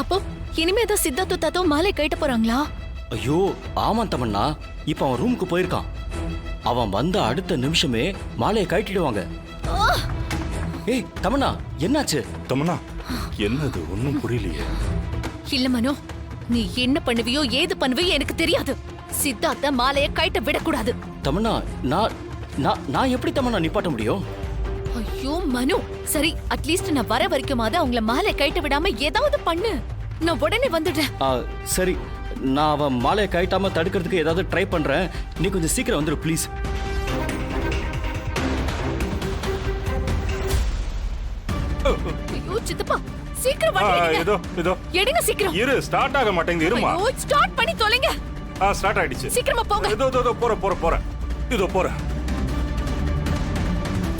அப்போ இனிமேதான் சித்தார்த்து தாத்தோ மாலை கட்ட போறாங்களா? ஐயோ ஆமா தமன்னா, இப்ப அவன் ரூமுக்கு போயிருக்கான். அவன் வந்த அடுத்த நிமிஷமே மாலையை கட்டிடுவாங்க. ஏய் தமன்னா, என்னாச்சு? தமன்னா, என்னது ஒன்னும் புரியலையே. இல்ல மனோ, நீ என்ன பண்ணுவியோ ஏது பண்ணுவியோ எனக்கு தெரியாது. சித்தார்த்த மாலைய கட்ட விடக்கூடாது. தமன்னா, நான் எப்படி தமன்னா நிப்பாட்ட முடியும்? ஐயோ மனு, சரி அட்லீஸ்ட் நான் வர வரைக்குமாவது அவங்கள மாலை கட்ட விடாம ஏதாவது பண்ணு. நான் உடனே வந்துடுறேன். சரி, நான் அவன் மாலையை கட்டாம தடுக்கிறதுக்கு ஏதாவது ட்ரை பண்றேன். நீ கொஞ்சம் சீக்கிரம் வந்துடு ப்ளீஸ். ஐயோ சித்தப்பா, சீக்கிரம் வாங்க. இதோ எடுங்க சீக்கிரம். இரு, ஸ்டார்ட் ஆக மாட்டேங்குது. இருமா. ஐயோ ஸ்டார்ட் பண்ணி தொலைங்க. ஸ்டார்ட் ஆயிடுச்சு. சீக்கிரமா போங்க. இதோ போறேன். இதோ போறேன்.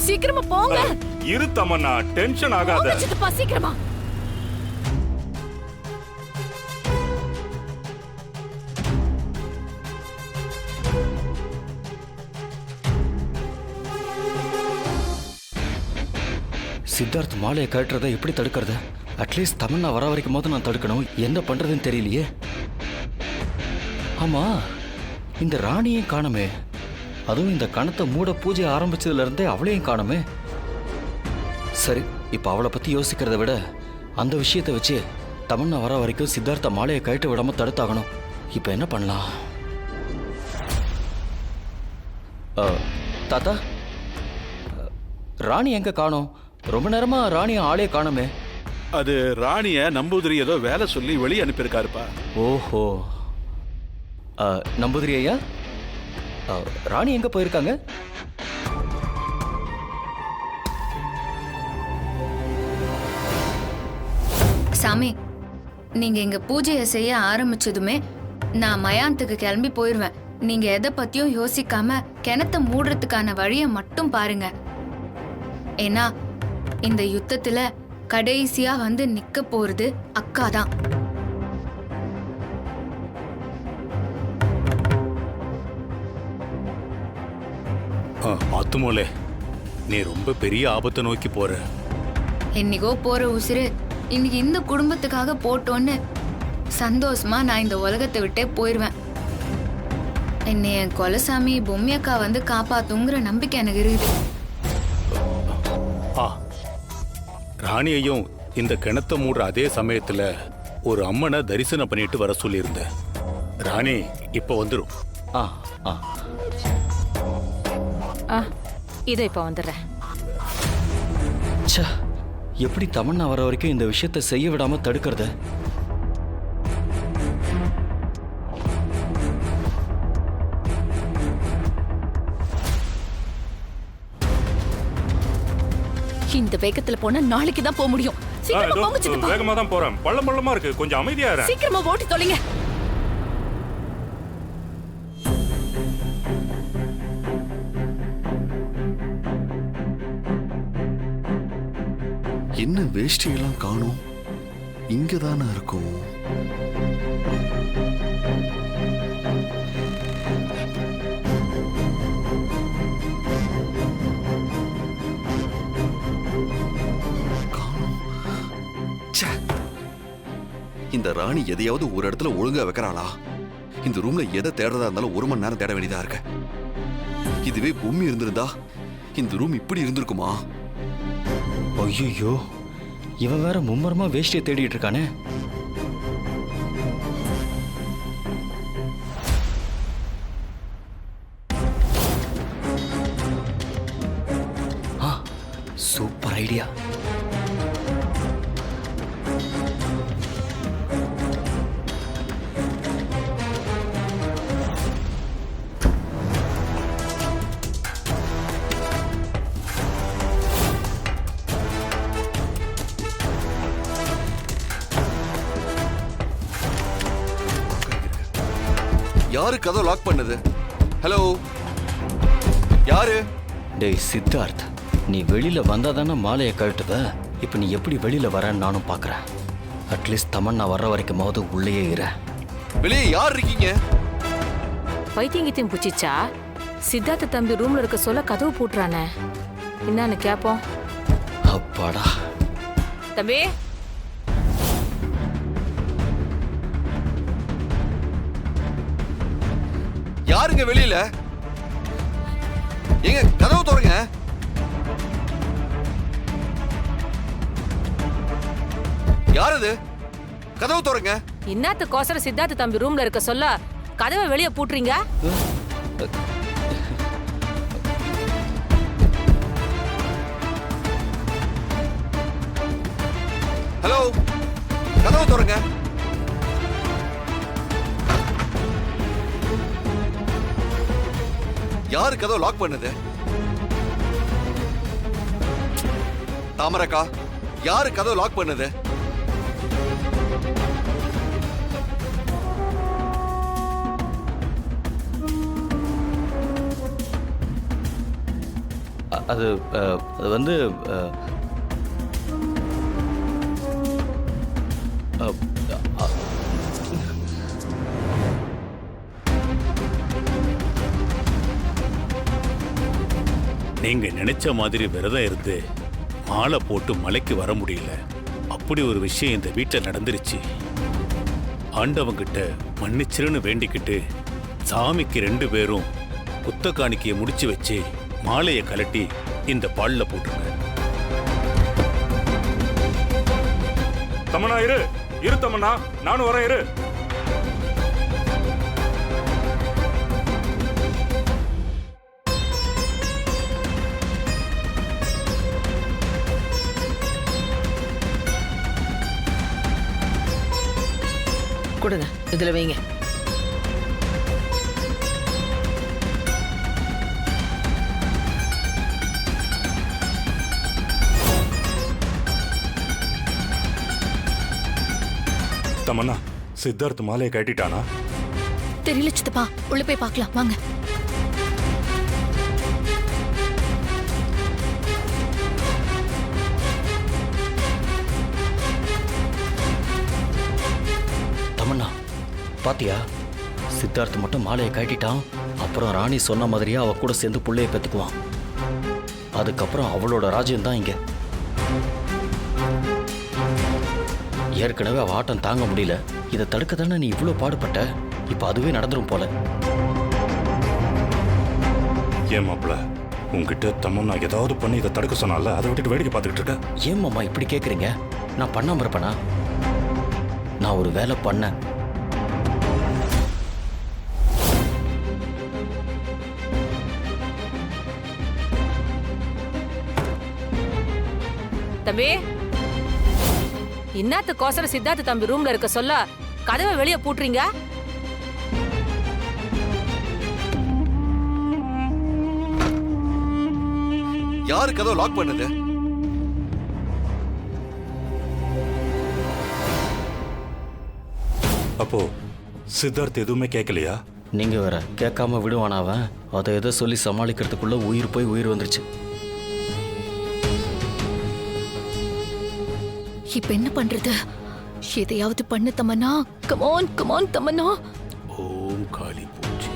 சீக்கிரமா போங்க. இரு தமன்னா, டென்ஷன் ஆகாத. சித்தப்பா சீக்கிரமா. சித்தார்த் மாலையை கட்டுறதை எப்படி தடுக்கிறது? அட்லீஸ்ட் தமன்னா வர வரைக்கும் போது நான் தடுக்கணும். என்ன பண்றதுன்னு தெரியலையே. ஆமா, இந்த ராணியும் காணுமே. அதுவும் இந்த கணத்தை மூட பூஜை ஆரம்பிச்சதுல இருந்தே அவளையும் காணுமே. சரி, இப்ப அவளை பத்தி யோசிக்கிறத விட அந்த விஷயத்தை வச்சு தமன்னா வர வரைக்கும் சித்தார்த்த மாலையை கழட்ட விடாம தடுத்தாகணும். இப்ப என்ன பண்ணலாம்? தாத்தா, ராணி எங்க காணோம்? ரொம்ப நேரமா ராணி ஆளே காணுமே. அது ராணிய நம்பூதிரி ஏதோ வேலை சொல்லி வெளியே அனுப்பியிருக்காருப்பா. ஓஹோ, நம்பூதிரி ஐயா, ராணி எங்க போயிருக்காங்க? சாமி, நீங்க இங்க பூஜையை செய்ய ஆரம்பிச்சதுமே நான் மயானத்துக்கு கிளம்பி போயிருவேன். நீங்க எதை பத்தியும் யோசிக்காம கிணத்த மூடுறதுக்கான வழியை மட்டும் பாருங்க. ஏன்னா இந்த யுத்தத்துல கடைசியா வந்து நிக்க போறது அக்கா தான். ஆத்துமோலே, நீ ரொம்ப பெரிய ஆபத்தை நோக்கி போற. என்னைக்கோ போற உசிறு இன்னைக்கு இந்த குடும்பத்துக்காக போட்டோன்னு சந்தோஷமா நான் இந்த உலகத்தை விட்டே போயிருவேன். என்னை என் கொலசாமி பொம்மையக்கா வந்து காப்பாத்துங்கிற நம்பிக்கை எனக்கு இருக்குது. ராணியையும் இந்த கிணத்த மூடுற அதே சமயத்துல ஒரு அம்மனை தரிசனம் பண்ணிட்டு வர சொல்லியிருந்த. ராணி இப்ப வந்துரும். இதோ இப்ப வந்துடுறேன். எப்படி தமன்னா வர வரைக்கும் இந்த விஷயத்தை செய்ய விடாம தடுக்கிறது? இந்த வேகத்துல போனா நாளைக்கு தான் போக முடியும். சீக்கிரமா போங்க சித்தப்பா. வேகமா தான் போறேன். பள்ளமா இருக்கு, கொஞ்சம் அமைதியா இரு. சீக்கிரமா ஓட்டி தொலைங்க. என்ன வேஷ்டியெல்லாம் காணோம்? இங்கதானே இருக்கும். இந்த ராணி எதையாவது ஒரு இடத்துல ஒழுங்கா வைக்கிறாளா? இந்த ரூம்ல எதை தேடுறதா இருந்தாலும் 1 மணி நேரம் தேட வேண்டியதா இருக்கு. இதுவே பொம்மி இருந்திருந்தா இந்த ரூம் இப்படி இருந்திருக்குமா? ஐயோ, இவன் வேற மும்மரமா வேஷ்டியை தேடிட்டு இருக்கானே. Super idea. யாரு கதவு லாக் பண்ணது? ஹலோ, யாரு? டேய் சித்தார்த், நீ வெளியில வந்தாதானே மாலையை கழட்டுவ. இப்ப நீ எப்படி வெளியில வரன்னு நானும் பாக்குறேன். அட்லீஸ்ட் தமன்னா வர்ற வரைக்குமாவது உள்ளேயே இரு. வெளியே யார் இருக்கீங்க? பைத்தியங்கத்தையும் புச்சிச்சா? சித்தார்த்த தம்பி ரூம்ல இருக்க சொல்ல கதவு பூட்டுறானே. என்னன்னு கேப்போம். அப்பாடா. தம்பி யாருங்க வெளியில? எங்க கதவு திறங்க. யார் அது? கதவு திறங்க. இன்னாத்துக்கோசரம் சித்தார்த்த தம்பி ரூம்ல இருக்க சொல்ல கதவை வெளியே பூட்டுறீங்க? ஹலோ, கதவு திறங்க. யாரு கதவு லாக் பண்ணது? தாமரக்கா, யாரு கதவு லாக் பண்ணது? அது அது வந்து நீங்க நினைச்ச மாதிரி விரதம் இருந்து மாலை போட்டு மலைக்கு வர முடியல. அப்படி ஒரு விஷயம் இந்த வீட்டில் நடந்துருச்சு. ஆண்டவங்கிட்ட மன்னிச்சிருன்னு வேண்டிக்கிட்டு சாமிக்கு 2 பேரும் புத்த காணிக்கையை முடிச்சு வச்சு மாலையை கலட்டி இந்த பால்ல போட்டுருங்க. தமன்னா இரு தமன்னா, நானும் வரேன் இரு. கொடுங்க, இதுல வைங்க. தமன்னா, சித்தார்த் மாலையை கட்டிட்டானா? தெரியல சித்தப்பா, உள்ள போய் பார்க்கலாம் வாங்க. தமன்னா பாத்தியா, சித்தார்த் மட்டும் மாலையை கட்டிட்டான். அப்புறம் ராணி சொன்ன மாதிரியே அவ கூட சேர்ந்து புள்ளைய பெத்துக்குவான். அதுக்கப்புறம் அவளோட ராஜ்யம் தான் இங்க. ஏற்கனவே அவ ஆட்டம் தாங்க முடியல. இதை தடுக்க தானே நீ இவ்வளவு பாடுபட்ட. இப்ப அதுவே நடந்துரும் போல. ஏன் மாப்பிள, உங்ககிட்ட தமன்னா ஏதாவது பண்ணி இதை தடுக்க சொன்னால அதை விட்டுட்டு வேடிக்கை பார்த்துக்கிட்டு இருக்க? ஏன் மாமா இப்படி கேக்குறீங்க? நான் பண்ணாம இருப்பேனா? நான் ஒரு வேலை பண்ணேன். தம்பி, இன்னாத்துக்கோசரம் சித்தார்த்த தம்பி ரூம்ல இருக்க சொல்ல கதவை வெளியே பூட்டுறீங்க? யாரு கதவு லாக் பண்ணது? அப்போ சித்தார்த் எதுவுமே கேட்கலையா? நீங்க வேற கேட்காம விடுவானா அவன்? அதை எதை சொல்லி சமாளிக்கிறதுக்குள்ள உயிர் போய் உயிர் வந்துருச்சு. இப்ப என்ன பண்றது? எதையாவது பண்ணு தமன்னா. Come on come on Tamannaah. ஓம் காளி பூஜை.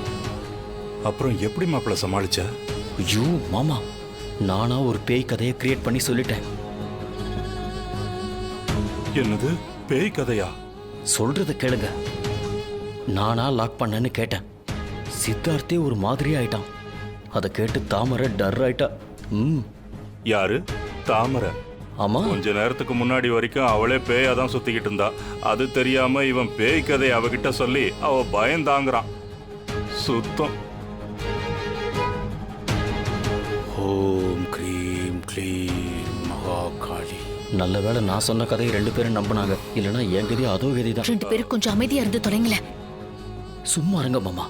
அப்புறம் எப்படி மாப்பிள சமாளிச்ச? ஐயோ மாமா, நானா ஒரு பேய் கதையை கிரியேட் பண்ணி சொல்லிட்டேன். என்னது, பேய் கதையா? சொல்றத கேளுங்க. நானா லாக் பண்ணேன்னு கேட்டேன். சித்தார்த்தே ஒரு மாதிரி ஆயிட்டான். அதை கேட்டு தாமரை டர் ஆயிட்டா. யாரு? தாமரை? ஆமா. கொஞ்ச நேரத்துக்கு முன்னாடி வரைக்கும் அவளே பேயா தான் சுத்திக்கிட்டு இருந்தா. அது தெரியாம இவன் பேய் கதை அவகிட்ட சொல்லி அவ பயம் தாங்குறான். சுத்தம். ஓம் க்ரீம் க்ளீம் மகாகாளி. நல்ல வேளை நான் சொன்ன கதையை 2 பேரும் நம்பினாங்க. இல்லைன்னா என் கதி அதோ கதிதான். 2 பேரும் கொஞ்சம் அமைதியா இருந்து தொலைங்களேன். சும்மா இருங்க மாமா.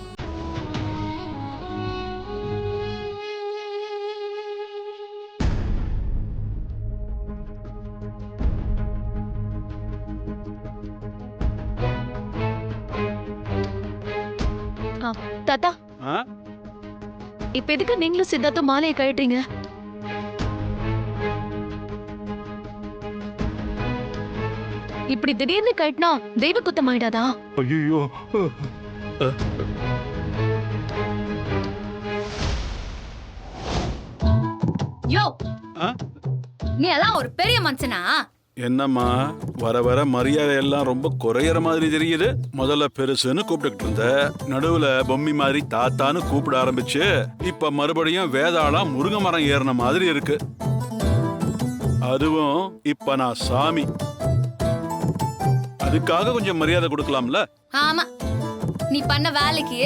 தாத்தா, இப்ப எதுக்கு நீங்களும் சித்தார்த்தும் மாலையை கழட்டுறீங்க? இப்படி திடீர்னு கழட்டினா தெய்வ குத்தம் ஆயிடாதா? ஐயோ, யோ, நீ எல்லாம் ஒரு பெரிய மனுஷனா? என்னம்மா வர வர மரியாதை எல்லாம் ரொம்ப குறையற மாதிரி தெரியுது. முதல்ல பெருசுன்னு கூப்பிட்டுக்கிட்டு இருந்த, நடுவுல பொம்மி மாதிரி தாத்தான்னு கூப்பிட ஆரம்பிச்சு இப்ப மறுபடியும் வேதாளம் முருங்கை மரம் ஏறின மாதிரி இருக்கு. அதுவும் இப்ப நான் சாமி, அதுக்காக கொஞ்சம் மரியாதை கொடுக்கலாம்ல. ஆமா, நீ பண்ண வேலைக்கு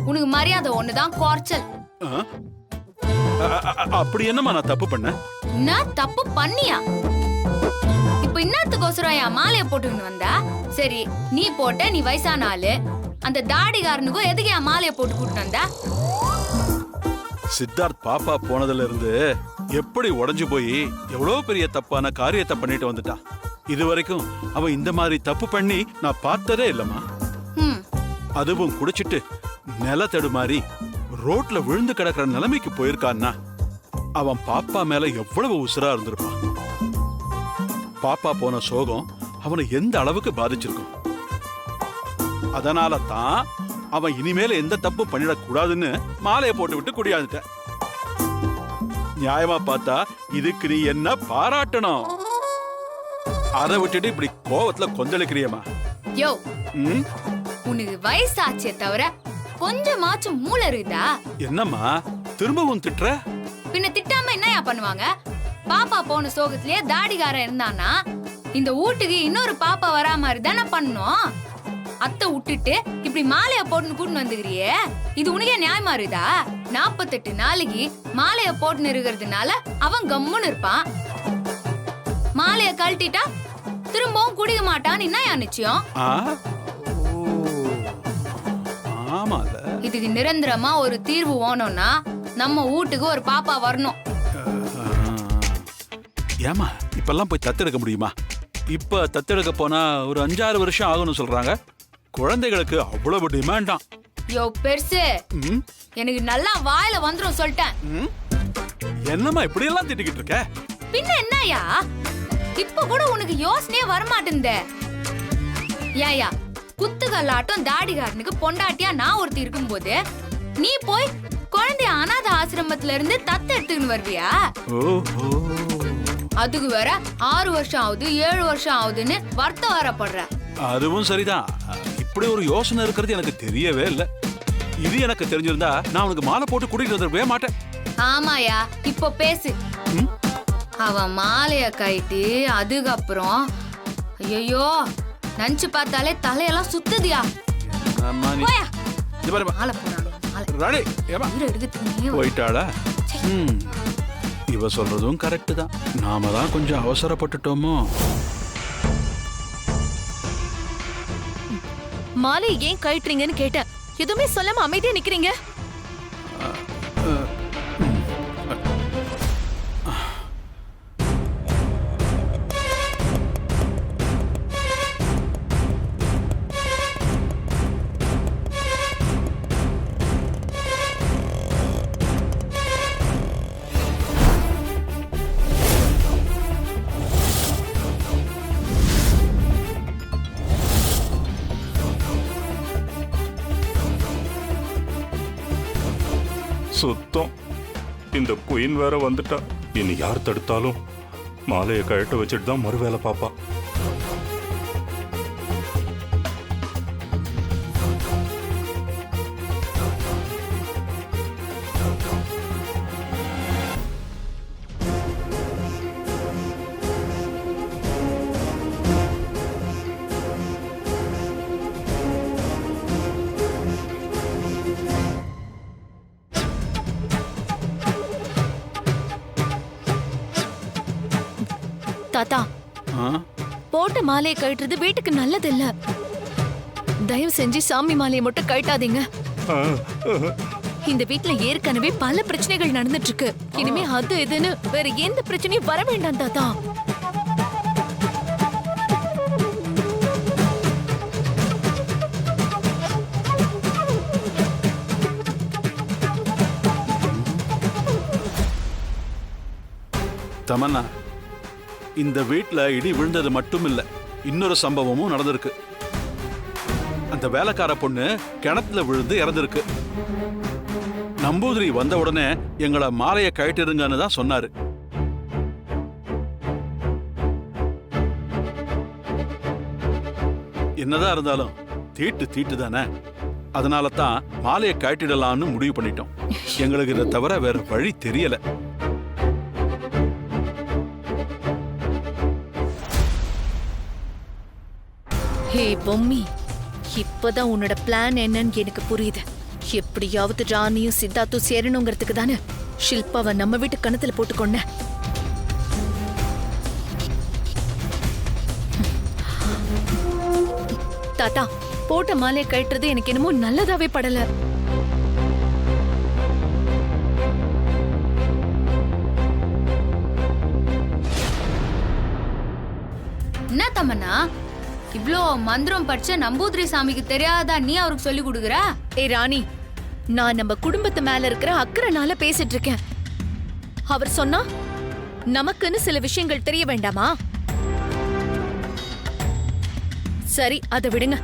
உனக்கு மரியாதை ஒண்ணுதான் குறைச்சல். அப்படி என்னம்மா நான் தப்பு பண்ணேன்? நான் தப்பு பண்ணியா? இப்ப இன்னத்துக்கோசரம் மாலைய போட்டுன்னு வந்தா சரி, நீ போட்ட, நீ வயசான ஆளு, அந்த தாடிகாரனுக்கும் எதுக்கு என் மாலைய போட்டு கூட்டு வந்தா? சித்தார்த் பாப்பா போனதுல இருந்து எப்படி உடைஞ்சு போய் எவ்வளவு பெரிய தப்பான காரியத்தை பண்ணிட்டு வந்துட்டான். இது வரைக்கும் அவன் இந்த மாதிரி தப்பு பண்ணி நான் பார்த்ததே இல்லம்மா. அதுவும் குடிச்சிட்டு நில தடுமாறி ரோட்ல விழுந்து கிடக்கிற நிலைமைக்கு போயிருக்கான்னா அவன் பாப்பா மேல எவ்வளவு உசுரா இருந்திருப்பான். பாப்பா போன சோகம் அவனை எந்த அளவுக்கு பாதிச்சிருக்கும். அதனால தான் அவன் இனிமேல எந்த தப்பு பண்ணிடக்கூடாதுன்னு மாலையை போட்டு விட்டு குடியாந்துட்டேன். நியாயமா பார்த்தா இதுக்கு நீ என்ன பாராட்டணும். அதை விட்டுட்டு இப்படி கோவத்துல கொந்தளிக்கிறியம்மா. யோ, உனக்கு வயசாச்சே தவிர கொஞ்சமாச்சும் மூளை இருக்குதா? என்னம்மா திரும்பவும் திட்டுற? பின்ன திட்டாம என்னயா பண்ணுவாங்க? பாப்பா போன சோகத்திலேயே தாடிகாரன் இருந்தானா இந்த வீட்டுக்கு இன்னொரு பாப்பா வரா மாதிரி தானே பண்ணோம். அத்தை விட்டுட்டு இப்படி மாலைய போட்டுன்னு கூட்டு வந்துக்கிறியே, இது உனக்கே நியாயமா இருக்குதா? 48 நாளைக்கு மாலைய போட்டுன்னு இருக்கிறதுனால அவன் கம்முன்னு இருப்பான். மாலைய கழட்டிட்டா திரும்பவும் குடிக்க மாட்டான்னு என்னயா நிச்சயம்? இதுக்கு நிரந்தரமா ஒரு தீர்வு வேணும்னா நம்ம வீட்டுக்கு ஒரு பாப்பா வரணும். ஏமா இப்பெல்லாம் போய் தத்தெடுக்க முடியுமா? இப்ப தத்தெடுக்க போனா ஒரு 5-6 வருஷம் ஆகும்னு சொல்றாங்க. குழந்தைகளுக்கு அவ்வளவு டிமாண்டாம். யோ பெருசு, எனக்கு நல்லா வாயில வந்துரும் சொல்லிட்டேன். என்னம்மா இப்படி எல்லாம் திட்டிக்கிட்டு இருக்க? பின்ன என்னயா, இப்ப கூட உனக்கு யோசனையே வரமாட்டேங்குதே. ஏயா, குத்துகல்லாட்டம் தாடிகாரனுக்கு பொண்டாட்டியா நான் ஒருத்தி இருக்கும் போது நீ போய் குழந்தைய அனாத ஆசிரமத்துல இருந்து தத்து எடுத்துக்கின்னு வருவியா? அதுக்கு வேற 6 வருஷம் ஆகுது 7 வருஷம் ஆகுதுன்னு வருத்தம் வரப்படுற. அதுவும் சரிதான். இப்படி ஒரு யோசனை இருக்கிறது எனக்கு தெரியவே இல்ல. இது எனக்கு தெரிஞ்சிருந்தா நான் உனக்கு மாலை போட்டு கூட்டிட்டு வந்துடவே மாட்டேன். ஆமாயா, இப்போ பேசு. அவன் மாலைய கட்டி அதுக்கப்புறம் ஐயோ நினைச்சு பார்த்தாலே தலையெல்லாம் சுத்துதியா. போயிட்டாளா? இவ சொல்றதும் கரெக்ட் தான். நாம தான் கொஞ்சம் அவசரப்பட்டுட்டோமோ. மாலை ஏன் கழட்டுறீங்கன்னு கேட்டேன். எதுவுமே சொல்லாம அமைதியா நிக்கிறீங்க. சுத்தம், இந்த குயின் வேற வந்துட்டா. இனி யார் தடுத்தாலும் மாலையை கழட்ட வச்சுட்டு தான் மறுவேளை பாப்பா. தாத்தா, போட்ட மாலையை கழட்டுறது வீட்டுக்கு நல்லது இல்ல. தயவு செஞ்சு சாமி மாலையை மட்டும் கழட்டாதீங்க. இந்த வீட்ல ஏற்கனவே பல பிரச்சனைகள் நடந்துட்டு இருக்கு. இனிமே அது இதுன்னு வேற எந்த பிரச்சனையும் வர வேண்டாம் தாத்தா. தமன்னா, இந்த வீட்ல இடி விழுந்தது மட்டும் இல்ல, இன்னொரு சம்பவமும் நடந்திருக்கு. அந்த வேலைக்கார பொண்ணு கிணத்துல விழுந்து இறந்திருக்கு. நம்பூதிரி வந்த உடனே எங்களை மாலையை கழட்டிருங்கன்னு தான் சொன்னாரு. என்னதான் இருந்தாலும் தீட்டு தீட்டு தானே. அதனால தான் மாலையை கட்டிடலாம்னு முடிவு பண்ணிட்டோம். எங்களுக்கு இதை தவிர வேற வழி தெரியல. ஹே பொம்மி, இப்பதான் உன்னோட பிளான் என்னன்னு எனக்கு புரியுது. எப்படியாவது ராணியும் சித்தார்த்தும் சேரணுங்கிறதுக்கு தானே ஷில்பாவை நம்ம வீட்டு கணத்துல போட்டுக்கொண்ட. தாத்தா, போட்ட மாலையை கட்டுறது எனக்கு என்னமோ நல்லதாவே படல. என்ன தமன்னா, இவ்ளோ மந்திரம் படிச்ச நம்பூதிரி சாமிக்கு தெரியாதா நீ அவருக்கு சொல்லி கொடுக்குற? ஏ ராணி, நான் நம்ம குடும்பத்து மேல இருக்கிற அக்கறைனால பேசிட்டு இருக்கேன். அவர் சொன்னா நமக்குன்னு சில விஷயங்கள் தெரிய வேண்டாமா? சரி, அதை விடுங்க.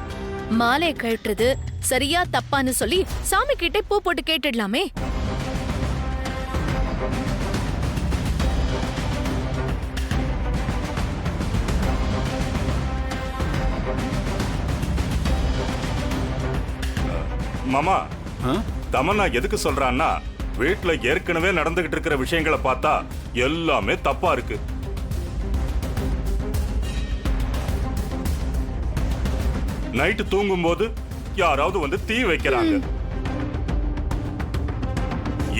மாலையை கழட்டுறது சரியா தப்பான்னு சொல்லி சாமி கிட்டே பூ போட்டு கேட்டுடலாமே. மாமா, ஆ? தமன்னா எதுக்கு சொல்றான்னா, வீட்டுல ஏற்கனவே நடந்துகிட்டு இருக்கிற விஷயங்களை பார்த்தா எல்லாமே தப்பா இருக்கு. நைட்டு தூங்கும் போது யாராவது வந்து தீ வைக்கிறாங்க.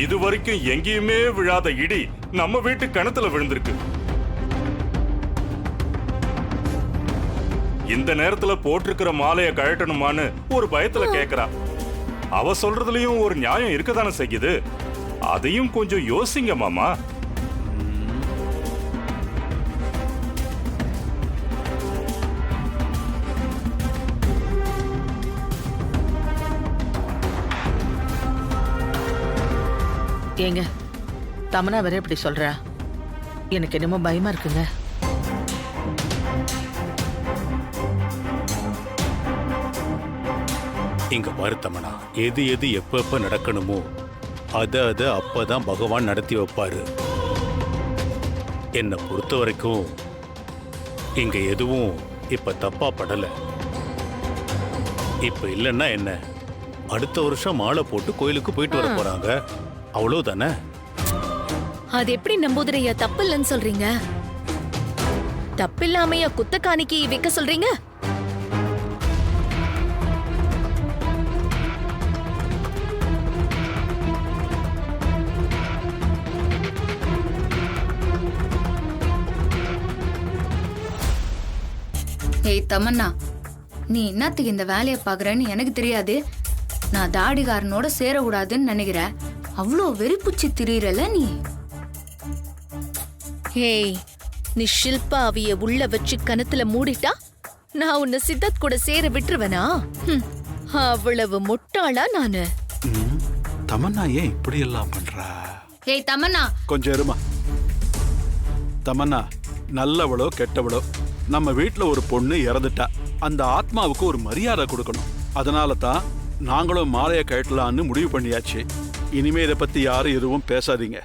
இது வரைக்கும் எங்கேயுமே விழாத இடி நம்ம வீட்டு கிணத்துல விழுந்திருக்கு. இந்த நேரத்துல போட்டிருக்கிற மாலைய கழட்டணுமான்னு ஒரு பயத்துல கேக்குறா. அவ சொல்றதுலயும் ஒரு நியாயம் இருக்கதானே செய்யுது. அதையும் கொஞ்சம் யோசிங்க மாமா. ஏங்க, தமனா வேற இப்படி சொல்றா? எனக்கு என்னமோ பயமா இருக்குங்க. இங்க பாரு தமனா, எது எது எப்ப நடக்கணுமோ அத அப்பதான் பகவான் நடத்தி வைப்பாரு. என்னை பொறுத்த வரைக்கும் இங்க எதுவும் இப்ப தப்பா படல. இப்ப இல்லைன்னா என்ன, அடுத்த வருஷம் மாலை போட்டு கோயிலுக்கு போயிட்டு வர போறாங்க, அவ்வளவுதானே. அது எப்படி நம்பூதிரையா தப்பு இல்லைன்னு சொல்றீங்க? தப்பில்லாமையா குத்த காணிக்கை வைக்க சொல்றீங்க? ஏய் தமன்னா, நீ என்னத்துக்கு இந்த வேலையை பாக்குறன்னு எனக்கு தெரியாது. நான் தாடிகாரனோட சேரக்கூடாதுன்னு நினைக்கிறேன். அவ்வளோ வெறிப்புச்சி திரியறல நீ. ஏய், நீ ஷில்பா அவிய உள்ள வச்சு கணத்துல மூடிட்டா நான் உன்னை சித்தார்த் கூட சேர விட்டுருவனா? அவ்வளவு முட்டாளா நானு? தமன்னா ஏன் இப்படி எல்லாம் பண்றா? ஏய் தமன்னா, கொஞ்சம் இருமா. தமன்னா நல்லவளோ கெட்டவளோ, நம்ம வீட்டுல ஒரு பொண்ணு இறந்துட்டா. அந்த ஆத்மாவுக்கு ஒரு மரியாதை கொடுக்கணும். அதனால தான் நாங்களும் மாலையை கட்டலான்னு முடிவு பண்ணியாச்சு. இனிமே இதை பத்தி யாரும் எதுவும் பேசாதீங்க.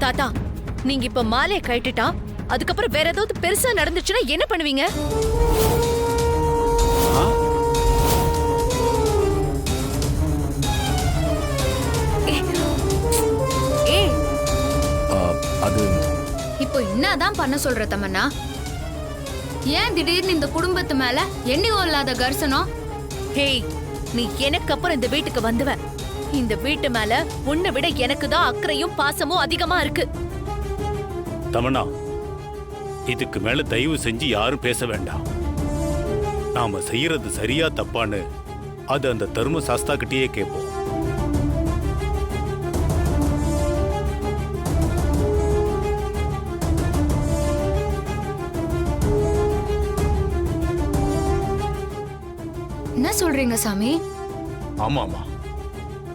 தாத்தா, நீங்க இப்ப மாலையை கட்டிட்டா அதுக்கப்புறம் வேற ஏதாவது பெருசா நடந்துச்சுன்னா என்ன பண்ணுவீங்க? அது இப்போ என்னதான் பண்ண சொல்ற தமன்னா? ஏன் திடீர்னு இந்த குடும்பத்து மேல என்னையோ இல்லாத கர்சனம்? ஹேய், நீ எனக்கு அப்புறம் இந்த வீட்டுக்கு வந்துவ. இந்த வீட்டு மேல உன்னை விட எனக்கு தான் அக்கறையும் பாசமும் அதிகமா இருக்கு. தமன்னா, இதுக்கு மேல தயவு செஞ்சு யாரும் பேச வேண்டாம். நாம செய்யறது சரியா தப்பான்னு அது அந்த தர்ம சாஸ்தா கிட்டயே கேட்போம். என்ன சொல்றீங்க சாமி? ஆமாமா,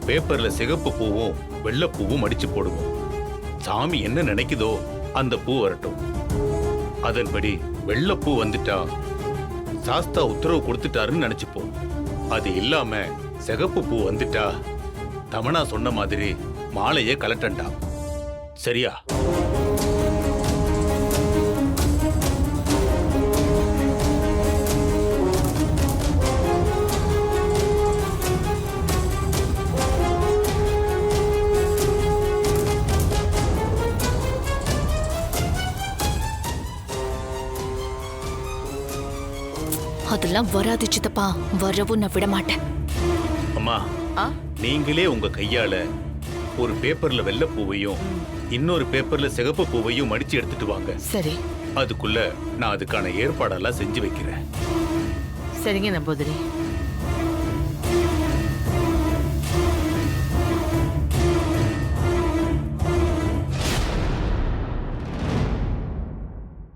பேப்பர்ல சிகப்பு பூவும் வெள்ளை பூவும் அடிச்சு போடுவோம். சாமி என்ன நினைக்குதோ அந்த பூ வரட்டும். அதன்படி வெள்ளை பூ வந்துட்டா சாஸ்தா உத்தரவு கொடுத்துட்டாருன்னு நினைச்சுப்போம். அது இல்லாம சிகப்பு பூ வந்துட்டா தமனா சொன்ன மாதிரி மாலையே கலட்டண்டா. சரியா? அதெல்லாம் வராது சித்தப்பா, வரவும் நான் விட மாட்டேன். அம்மா, நீங்களே உங்க கையால ஒரு பேப்பர்ல வெள்ளை பூவையும் இன்னொரு பேப்பர்ல சிகப்பு பூவையும் மடிச்சு எடுத்துட்டு வாங்க. சரி அதுக்குள்ள நான் அதுக்கான ஏற்பாடெல்லாம் செஞ்சு வைக்கிறேன். சரிங்க நம்பூதிரி.